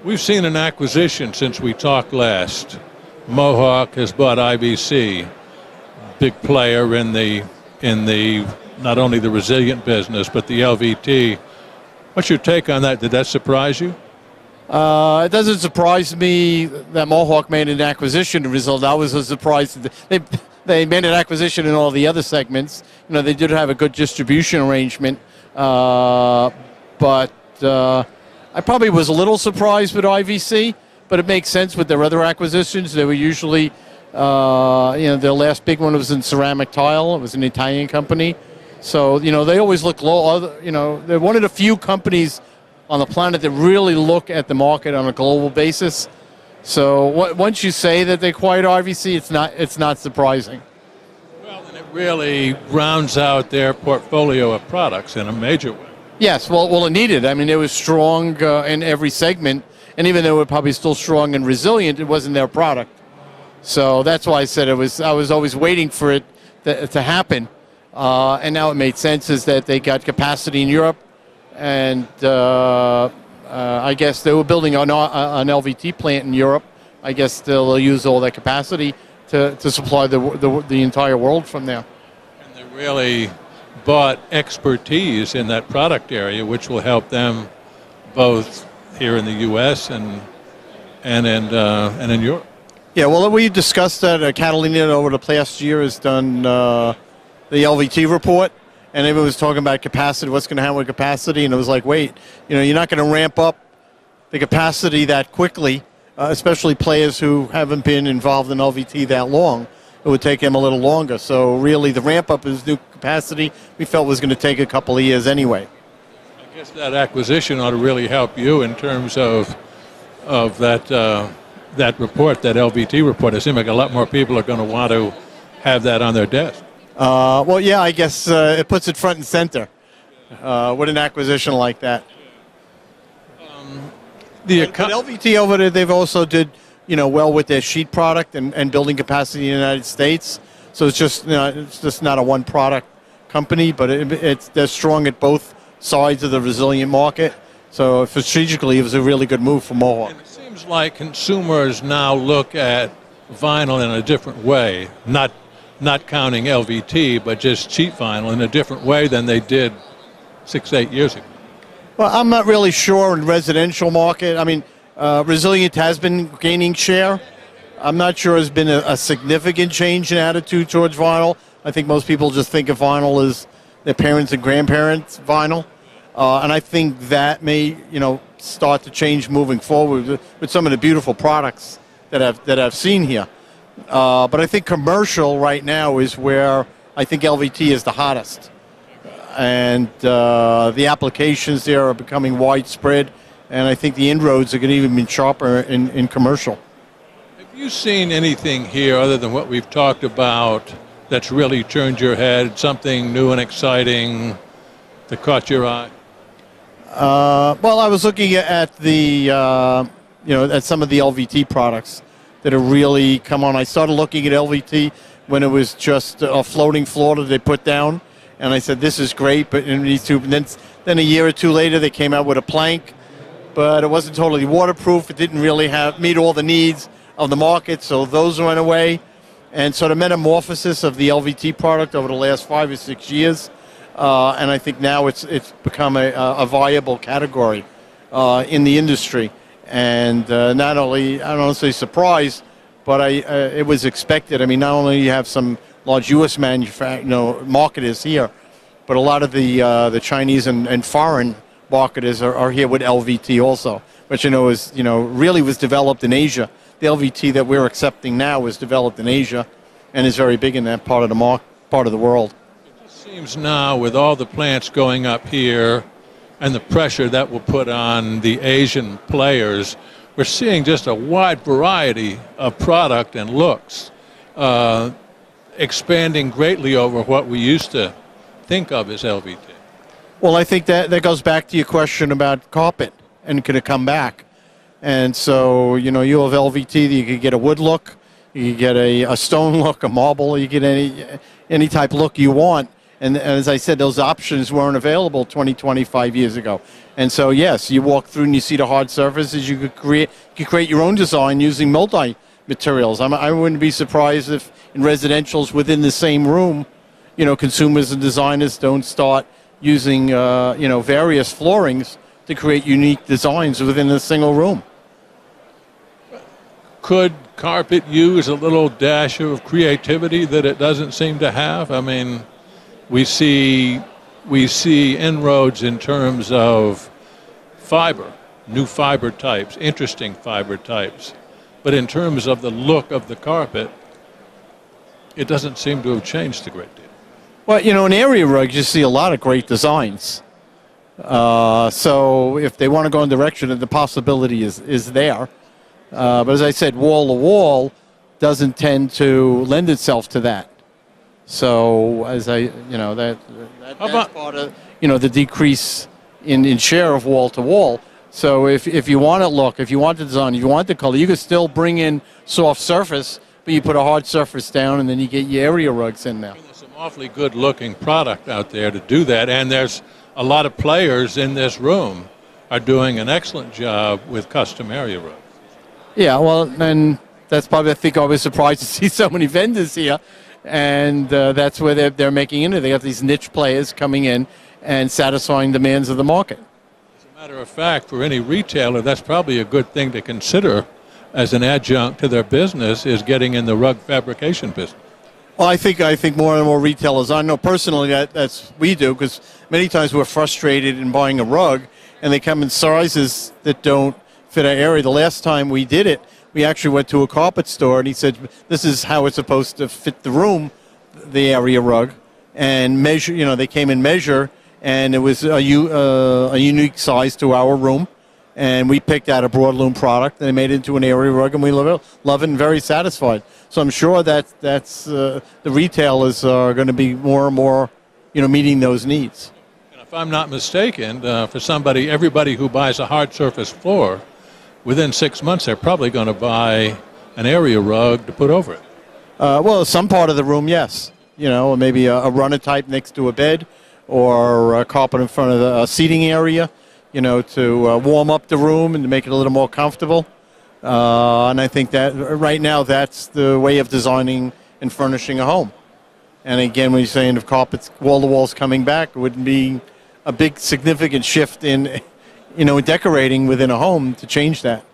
We've seen an acquisition since we talked last. Mohawk has bought IVC, big player in the not only the resilient business but the LVT. What's your take on that? Did that surprise you? It doesn't surprise me that Mohawk made an acquisition result. I was surprised that they made an acquisition in all the other segments. You know, they did have a good distribution arrangement, but I probably was a little surprised with IVC, but it makes sense with their other acquisitions. They were usually, their last big one was in ceramic tile. It was an Italian company. So, they always look low. They're one of the few companies on the planet that really look at the market on a global basis. So once you say that they acquired IVC, it's not surprising. Well, and it really rounds out their portfolio of products in a major way. Yes, well, it needed. I mean, it was strong in every segment, and even though it was probably still strong and resilient, it wasn't their product. So that's why I said I was always waiting for it to happen, and now it made sense is that they got capacity in Europe, and I guess they were building an LVT plant in Europe. I guess they'll use all that capacity to supply the entire world from there. And they really bought expertise in that product area, which will help them both here in the U.S. and in Europe. Yeah, well, we discussed that. Catalina over the past year has done the LVT report, and everyone was talking about capacity, what's going to happen with capacity, and it was like, wait, you're not going to ramp up the capacity that quickly, especially players who haven't been involved in LVT that long. It would take them a little longer. So really the ramp up is new capacity we felt was going to take a couple of years anyway. I guess that acquisition ought to really help you in terms of that report, that LVT report. It seems like a lot more people are going to want to have that on their desk. Well, yeah, I guess it puts it front and center with an acquisition like that. But LVT over there, they've also did well with their sheet product and building capacity in the United States. So it's just it's just not a one product company, but they're strong at both sides of the resilient market. So strategically, it was a really good move for Mohawk. And it seems like consumers now look at vinyl in a different way, not counting LVT, but just sheet vinyl in a different way than they did 6-8 years ago. Well, I'm not really sure in residential market. I mean, resilient has been gaining share. I'm not sure there's been a significant change in attitude towards vinyl. I think most people just think of vinyl as their parents and grandparents' vinyl. And I think that may, start to change moving forward with some of the beautiful products that I've seen here. But I think commercial right now is where I think LVT is the hottest. And the applications there are becoming widespread. And I think the inroads are going to even be sharper in commercial. Have you seen anything here other than what we've talked about that's really turned your head, something new and exciting that caught your eye? Well, I was looking at the, at some of the LVT products that have really come on. I started looking at LVT when it was just a floating floor that they put down. And I said, this is great, but in these two, then a year or two later, they came out with a plank, but it wasn't totally waterproof. It didn't really meet all the needs of the market, so those went away. And so the metamorphosis of the LVT product over the last 5 or 6 years, and I think now it's become a viable category in the industry. And not only, I don't want to say surprised, but it was expected. I mean, not only do you have some large U.S. marketers here, but a lot of the Chinese and foreign marketers are here with LVT also, which is really was developed in Asia. The LVT that we're accepting now was developed in Asia, and is very big in that part of the world. It seems now with all the plants going up here, and the pressure that will put on the Asian players, we're seeing just a wide variety of product and looks. Expanding greatly over what we used to think of as LVT. Well, I think that goes back to your question about carpet and can it come back. And so, you have LVT, you could get a wood look, you could get a stone look, a marble, you get any type look you want. And as I said, those options weren't available 20, 25 years ago. And so, yes, you walk through and you see the hard surfaces. You could create your own design using multi-materials. I wouldn't be surprised if in residentials within the same room, consumers and designers don't start using, various floorings to create unique designs within a single room. Could carpet use a little dash of creativity that it doesn't seem to have? I mean, we see inroads in terms of fiber, new fiber types, interesting fiber types. But in terms of the look of the carpet, it doesn't seem to have changed a great deal. Well, in area rugs, you see a lot of great designs. So if they want to go in direction, the possibility is there. But as I said, wall-to-wall doesn't tend to lend itself to that. So as that's part of, the decrease in share of wall-to-wall. So if you want it look, if you want the design, if you want the color, you could still bring in soft surface, but you put a hard surface down, and then you get your area rugs in there. There's some awfully good-looking product out there to do that, and there's a lot of players in this room are doing an excellent job with custom area rugs. Yeah, well, and that's probably, I think I was surprised to see so many vendors here, and that's where they're making into. They have these niche players coming in and satisfying demands of the market. As a matter of fact, for any retailer, that's probably a good thing to consider as an adjunct to their business, is getting in the rug fabrication business. Well, I think more and more retailers, I know personally that's we do, because many times we're frustrated in buying a rug, and they come in sizes that don't fit our area. The last time we did it, we actually went to a carpet store, and he said, this is how it's supposed to fit the room, the area rug, and measure, they came and measure, and it was a unique size to our room, and we picked out a broadloom product, and they made it into an area rug, and we love it and very satisfied. So I'm sure that's the retailers are going to be more and more, meeting those needs. And if I'm not mistaken, for everybody who buys a hard surface floor, within 6 months, they're probably going to buy an area rug to put over it. Well, some part of the room, yes. Or maybe a runner type next to a bed, or a carpet in front of the seating area, to warm up the room and to make it a little more comfortable. And I think that right now that's the way of designing and furnishing a home. And again, when you're saying if carpets, wall-to-wall's coming back, it wouldn't be a big significant shift in decorating within a home to change that.